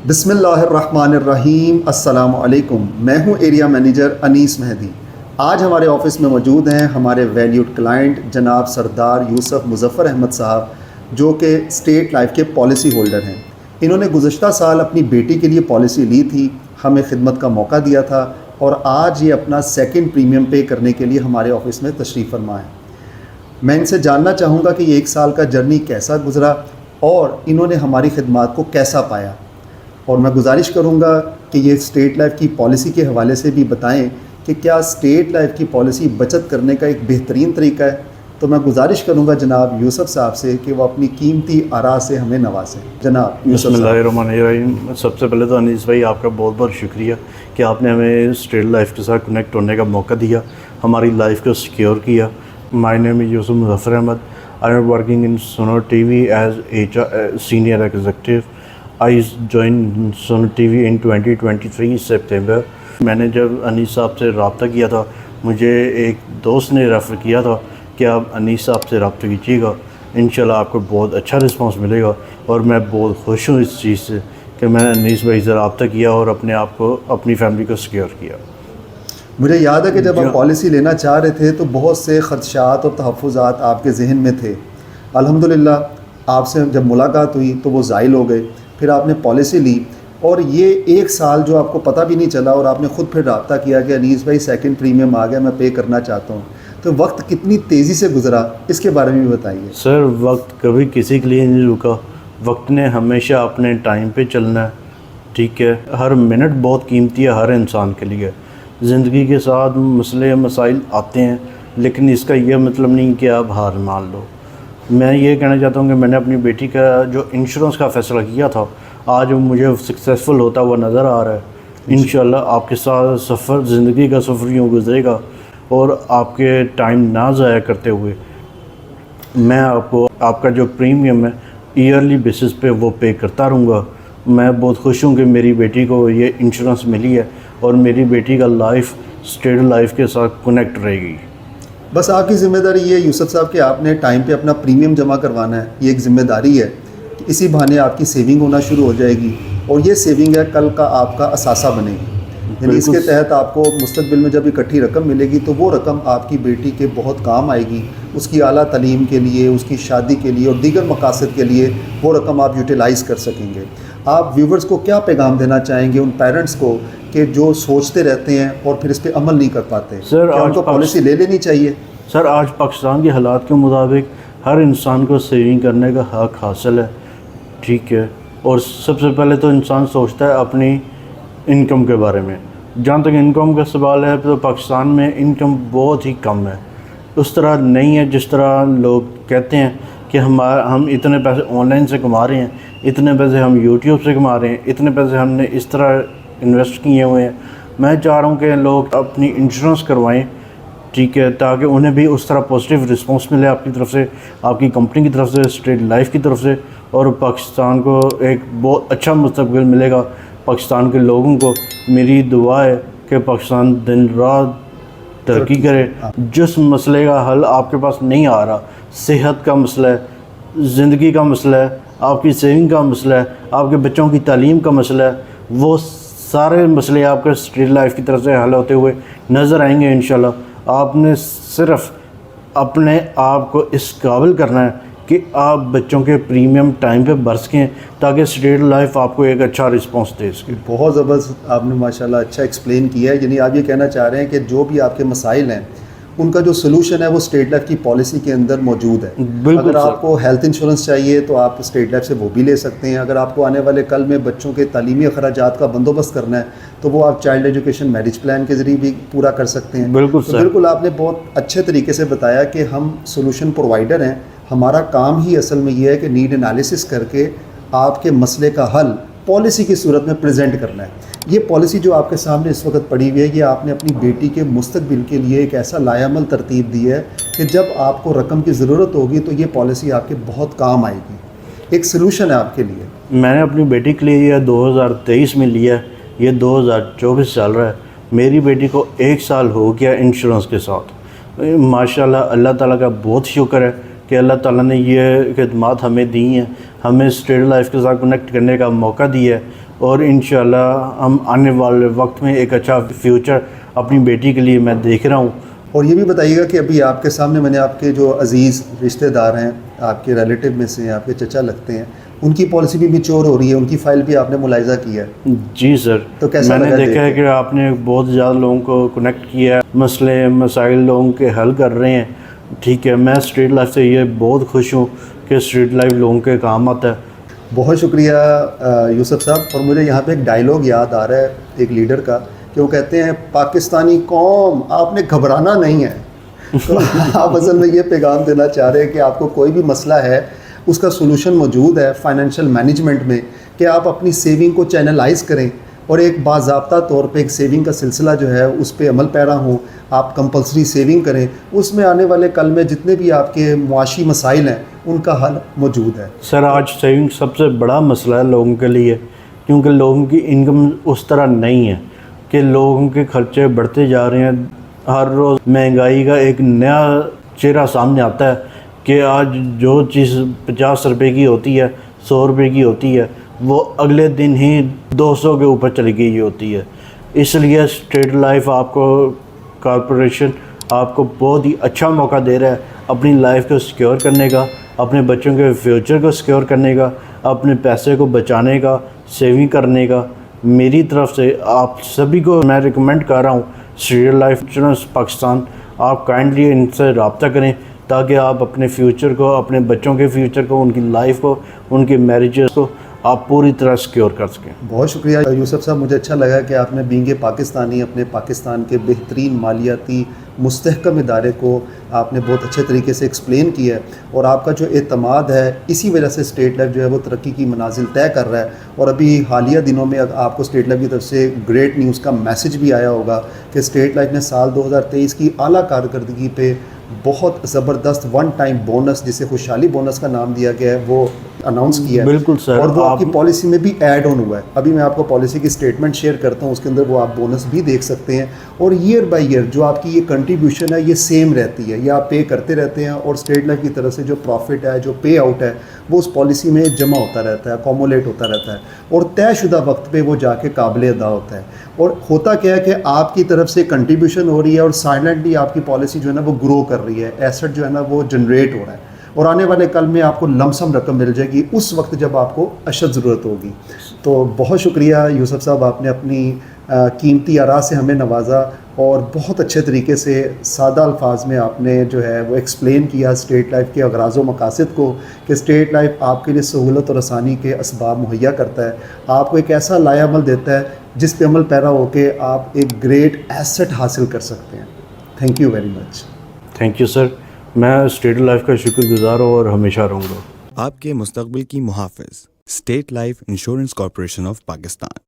بسم اللہ الرحمن الرحیم۔ السلام علیکم، میں ہوں ایریا مینیجر انیس مہدی۔ آج ہمارے آفس میں موجود ہیں ہمارے ویلیوڈ کلائنٹ جناب سردار یوسف مظفر احمد صاحب، جو کہ اسٹیٹ لائف کے پالیسی ہولڈر ہیں۔ انہوں نے گزشتہ سال اپنی بیٹی کے لیے پالیسی لی تھی، ہمیں خدمت کا موقع دیا تھا، اور آج یہ اپنا سیکنڈ پریمیم پے کرنے کے لیے ہمارے آفس میں تشریف فرما ہیں۔ میں ان سے جاننا چاہوں گا کہ یہ 1 سال کا جرنی کیسا گزرا اور انہوں نے ہماری خدمات کو کیسا پایا، اور میں گزارش کروں گا کہ یہ اسٹیٹ لائف کی پالیسی کے حوالے سے بھی بتائیں کہ کیا اسٹیٹ لائف کی پالیسی بچت کرنے کا ایک بہترین طریقہ ہے۔ تو میں گزارش کروں گا جناب یوسف صاحب سے کہ وہ اپنی قیمتی آراء سے ہمیں نوازیں۔ جناب یوسف بسم اللہ صاحب۔ الرحمن الرحیم۔ سب سے پہلے تو انیس بھائی آپ کا بہت بہت شکریہ کہ آپ نے ہمیں اسٹیٹ لائف کے ساتھ کنیکٹ ہونے کا موقع دیا، ہماری لائف کو سیکیور کیا۔ مائی نیم از یوسف Muzaffar Ahmad. I am working in Sonu T we as senior executive. I joined Sono TV in 2023 سپتمبر۔ میں نے جب انیس صاحب سے رابطہ کیا تھا، مجھے ایک دوست نے ریفر کیا تھا کہ آپ انیس صاحب سے رابطہ کیجیے گا، انشاءاللہ آپ کو بہت اچھا رسپانس ملے گا، اور میں بہت خوش ہوں اس چیز سے کہ میں نے انیس بھائی سے رابطہ کیا اور اپنے آپ کو، اپنی فیملی کو سیکیور کیا۔ مجھے یاد ہے کہ جب آپ پالیسی لینا چاہ رہے تھے تو بہت سے خدشات اور تحفظات آپ کے ذہن میں تھے۔ الحمدللہ آپ سے جب ملاقات ہوئی تو وہ زائل ہو گئے، پھر آپ نے پالیسی لی، اور یہ 1 سال جو آپ کو پتہ بھی نہیں چلا، اور آپ نے خود پھر رابطہ کیا کہ انیس بھائی سیکنڈ پریمیم آ گیا، میں پے کرنا چاہتا ہوں۔ تو وقت کتنی تیزی سے گزرا، اس کے بارے میں بھی بتائیے۔ سر، وقت کبھی کسی کے لیے نہیں رکا، وقت نے ہمیشہ اپنے ٹائم پہ چلنا ہے، ٹھیک ہے۔ ہر منٹ بہت قیمتی ہے ہر انسان کے لیے۔ زندگی کے ساتھ مسئلے مسائل آتے ہیں، لیکن اس کا یہ مطلب نہیں کہ آپ ہار مان لو۔ میں یہ کہنا چاہتا ہوں کہ میں نے اپنی بیٹی کا جو انشورنس کا فیصلہ کیا تھا، آج وہ مجھے سکسیزفل ہوتا ہوا نظر آ رہا ہے۔ انشاءاللہ آپ کے ساتھ سفر، زندگی کا سفر یوں گزرے گا، اور آپ کے ٹائم نہ ضائع کرتے ہوئے میں آپ کو آپ کا جو پریمیم ہے ایئرلی بیسس پہ وہ پے کرتا رہوں گا۔ میں بہت خوش ہوں کہ میری بیٹی کو یہ انشورنس ملی ہے، اور میری بیٹی کا لائف اسٹیٹ لائف کے ساتھ کنیکٹ رہے گی۔ بس آپ کی ذمہ داری یہ یوسف صاحب کہ آپ نے ٹائم پہ اپنا پریمیم جمع کروانا ہے، یہ ایک ذمہ داری ہے کہ اسی بہانے آپ کی سیونگ ہونا شروع ہو جائے گی، اور یہ سیونگ ہے کل کا آپ کا اثاثہ بنے گی۔ یعنی اس کے تحت آپ کو مستقبل میں جب اکٹھی رقم ملے گی تو وہ رقم آپ کی بیٹی کے بہت کام آئے گی، اس کی اعلیٰ تعلیم کے لیے، اس کی شادی کے لیے، اور دیگر مقاصد کے لیے وہ رقم آپ یوٹیلائز کر سکیں گے۔ آپ ویورز کو کیا پیغام دینا چاہیں گے، ان پیرنٹس کو کہ جو سوچتے رہتے ہیں اور پھر اس پہ عمل نہیں کر پاتے؟ سر، ان کو پالیسی لے لینی چاہیے؟ سر، آج پاکستان کے حالات کے مطابق ہر انسان کو سیونگ کرنے کا حق حاصل ہے، ٹھیک ہے۔ اور سب سے پہلے تو انسان سوچتا ہے اپنی انکم کے بارے میں۔ جہاں تک انکم کا سوال ہے تو پاکستان میں انکم بہت ہی کم ہے، اس طرح نہیں ہے جس طرح لوگ کہتے ہیں کہ ہم اتنے پیسے آن لائن سے کما رہے ہیں، اتنے پیسے ہم یوٹیوب سے کما رہے ہیں، اتنے پیسے ہم نے اس طرح انویسٹ کیے ہوئے ہیں۔ میں چاہ رہا ہوں کہ لوگ اپنی انشورنس کروائیں، ٹھیک ہے، تاکہ انہیں بھی اس طرح پازیٹیو رسپانس ملے آپ کی طرف سے، آپ کی کمپنی کی طرف سے، اسٹیٹ لائف کی طرف سے، اور پاکستان کو ایک بہت اچھا مستقبل ملے گا۔ پاکستان کے لوگوں کو میری دعا ہے کہ پاکستان دن رات ترقی کرے۔ جس مسئلے کا حل آپ کے پاس نہیں آ رہا، صحت کا مسئلہ ہے، زندگی کا مسئلہ ہے، آپ کی سیونگ کا مسئلہ ہے، آپ کے بچوں کی تعلیم کا مسئلہ ہے، وہ سارے مسئلے آپ کے اسٹیٹ لائف کی طرف سے حل ہوتے ہوئے نظر آئیں گے انشاءاللہ۔ آپ نے صرف اپنے آپ کو اس قابل کرنا ہے کہ آپ بچوں کے پریمیم ٹائم پہ بھر سکیں، تاکہ اسٹیٹ لائف آپ کو ایک اچھا رسپانس دے سکے۔ بہت زبردست آپ نے ماشاءاللہ اچھا ایکسپلین کیا ہے۔ یعنی آپ یہ کہنا چاہ رہے ہیں کہ جو بھی آپ کے مسائل ہیں ان کا جو سلوشن ہے وہ اسٹیٹ لائف کی پالیسی کے اندر موجود ہے۔ بالکل اگر آپ کو ہیلتھ انشورنس چاہیے تو آپ اسٹیٹ لائف سے وہ بھی لے سکتے ہیں۔ اگر آپ کو آنے والے کل میں بچوں کے تعلیمی اخراجات کا بندوبست کرنا ہے تو وہ آپ چائلڈ ایجوکیشن میرج پلان کے ذریعے بھی پورا کر سکتے ہیں۔ بالکل سر، بالکل آپ نے بہت اچھے طریقے سے بتایا کہ ہم سولوشن پرووائڈر ہیں۔ ہمارا کام ہی اصل میں یہ ہے کہ نیڈ انالیسس کر کے آپ کے مسئلے کا حل پالیسی کی صورت میں پریزنٹ کرنا ہے۔ یہ پالیسی جو آپ کے سامنے اس وقت پڑی ہوئی ہے، یہ آپ نے اپنی بیٹی کے مستقبل کے لیے ایک ایسا لائعمل ترتیب دی ہے کہ جب آپ کو رقم کی ضرورت ہوگی تو یہ پالیسی آپ کے بہت کام آئے گی، ایک سلوشن ہے آپ کے لیے۔ میں نے اپنی بیٹی کے لیے یہ 2023 میں لیا ہے، یہ 2024 چل رہا ہے۔ میری بیٹی کو 1 سال ہو گیا انشورنس کے ساتھ۔ ماشاءاللہ اللہ تعالیٰ کا بہت شکر ہے کہ اللہ تعالیٰ نے یہ خدمات ہمیں دی ہیں، ہمیں اسٹیٹ لائف کے ساتھ کنیکٹ کرنے کا موقع دیا ہے، اور انشاءاللہ ہم آنے والے وقت میں ایک اچھا فیوچر اپنی بیٹی کے لیے میں دیکھ رہا ہوں. اور یہ بھی بتائیے گا کہ ابھی آپ کے سامنے میں نے آپ کے جو عزیز رشتہ دار ہیں، آپ کے ریلیٹیو میں سے آپ کے چچا لگتے ہیں، ان کی پالیسی بھی میچور ہو رہی ہے، ان کی فائل بھی آپ نے ملائزہ کیا ہے. جی سر، تو کیسا میں نے لگا دیکھا ہے دیکھ کے؟ کہ آپ نے بہت زیادہ لوگوں کو کنیکٹ کیا ہے، مسئلے مسائل لوگوں کے حل کر رہے ہیں. ٹھیک ہے، میں اسٹریٹ لائف سے یہ بہت خوش ہوں کہ اسٹریٹ لائف لوگوں کے کام آتا ہے. بہت شکریہ یوسف صاحب. اور مجھے یہاں پہ ایک ڈائلاگ یاد آ رہا ہے ایک لیڈر کا، کہ وہ کہتے ہیں پاکستانی قوم آپ نے گھبرانا نہیں ہے. تو آپ اصل میں یہ پیغام دینا چاہ رہے ہیں کہ آپ کو کوئی بھی مسئلہ ہے اس کا سولوشن موجود ہے فائنینشیل مینجمنٹ میں، کہ آپ اپنی سیونگ کو چینلائز کریں اور ایک باضابطہ طور پہ ایک سیونگ کا سلسلہ جو ہے اس پہ عمل پیرا ہوں. آپ کمپلسری سیونگ کریں، اس میں آنے والے کل میں جتنے بھی آپ کے معاشی مسائل ہیں ان کا حل موجود ہے. سر آج سیونگ سب سے بڑا مسئلہ ہے لوگوں کے لیے، کیونکہ لوگوں کی انکم اس طرح نہیں ہے، کہ لوگوں کے خرچے بڑھتے جا رہے ہیں. ہر روز مہنگائی کا ایک نیا چہرہ سامنے آتا ہے کہ آج جو چیز 50 روپے کی ہوتی ہے، 100 روپے کی ہوتی ہے، وہ اگلے دن ہی 200 کے اوپر چلی گئی ہوتی ہے. اس لیے اسٹریٹ لائف آپ کو کارپوریشن آپ کو بہت ہی اچھا موقع دے رہا ہے اپنی لائف کو سیکیور کرنے کا، اپنے بچوں کے فیوچر کو سیکیور کرنے کا، اپنے پیسے کو بچانے کا، سیونگ کرنے کا. میری طرف سے آپ سبھی کو میں ریکمینڈ کر رہا ہوں اسٹریٹ لائف انشورنس پاکستان. آپ کائنڈلی ان سے رابطہ کریں تاکہ آپ اپنے فیوچر کو، اپنے بچوں کے فیوچر کو، ان کی لائف کو، ان کی میریجز کو آپ پوری طرح سیکیور کر سکیں. بہت شکریہ یوسف صاحب. مجھے اچھا لگا کہ آپ نے بینگ پاکستانی اپنے پاکستان کے بہترین مالیاتی مستحکم ادارے کو آپ نے بہت اچھے طریقے سے ایکسپلین کیا ہے، اور آپ کا جو اعتماد ہے اسی وجہ سے اسٹیٹ لائف جو ہے وہ ترقی کی منازل طے کر رہا ہے. اور ابھی حالیہ دنوں میں آپ کو اسٹیٹ لائف کی طرف سے گریٹ نیوز کا میسج بھی آیا ہوگا کہ اسٹیٹ لائف نے سال 2023 کی اعلیٰ کارکردگی پہ بہت زبردست ون ٹائم بونس، جسے خوشحالی بونس کا نام دیا گیا ہے، وہ اناؤنس کیا ہے. بالکل سر، اور وہ آپ کی پالیسی میں بھی ایڈ آن ہوا ہے. ابھی میں آپ کو پالیسی کی اسٹیٹمنٹ شیئر کرتا ہوں، اس کے اندر وہ آپ بونس بھی دیکھ سکتے ہیں. اور ایئر بائی ایئر جو آپ کی یہ کنٹریبیوشن ہے یہ سیم رہتی ہے، یہ آپ پے کرتے رہتے ہیں، اور اسٹیٹ لائف کی طرف سے جو پروفٹ ہے، جو پے آؤٹ ہے، وہ اس پالیسی میں جمع ہوتا رہتا ہے، اکومولیٹ ہوتا رہتا ہے، اور طے شدہ وقت پہ وہ جا کے قابل ادا ہوتا ہے. اور ہوتا کیا ہے کہ آپ کی طرف سے کنٹریبیوشن ہو رہی ہے اور سائلنٹلی آپ کی پالیسی جو ہے نا وہ گرو کر رہی ہے، ایسٹ جو ہے نا وہ جنریٹ ہو رہا ہے، اور آنے والے کل میں آپ کو لمسم رقم مل جائے گی اس وقت جب آپ کو اشد ضرورت ہوگی. تو بہت شکریہ یوسف صاحب، آپ نے اپنی قیمتی آراء سے ہمیں نوازا، اور بہت اچھے طریقے سے سادہ الفاظ میں آپ نے جو ہے وہ ایکسپلین کیا اسٹیٹ لائف کے اغراض و مقاصد کو، کہ اسٹیٹ لائف آپ کے لیے سہولت اور آسانی کے اسباب مہیا کرتا ہے، آپ کو ایک ایسا لائے عمل دیتا ہے جس پہ عمل پیرا ہو کے آپ ایک گریٹ ایسٹ حاصل کر سکتے ہیں. Thank you very much. Thank you sir. میں اسٹیٹ لائف کا شکر گزار ہوں اور ہمیشہ رہوں گا. آپ کے مستقبل کی محافظ state life insurance corporation of Pakistan.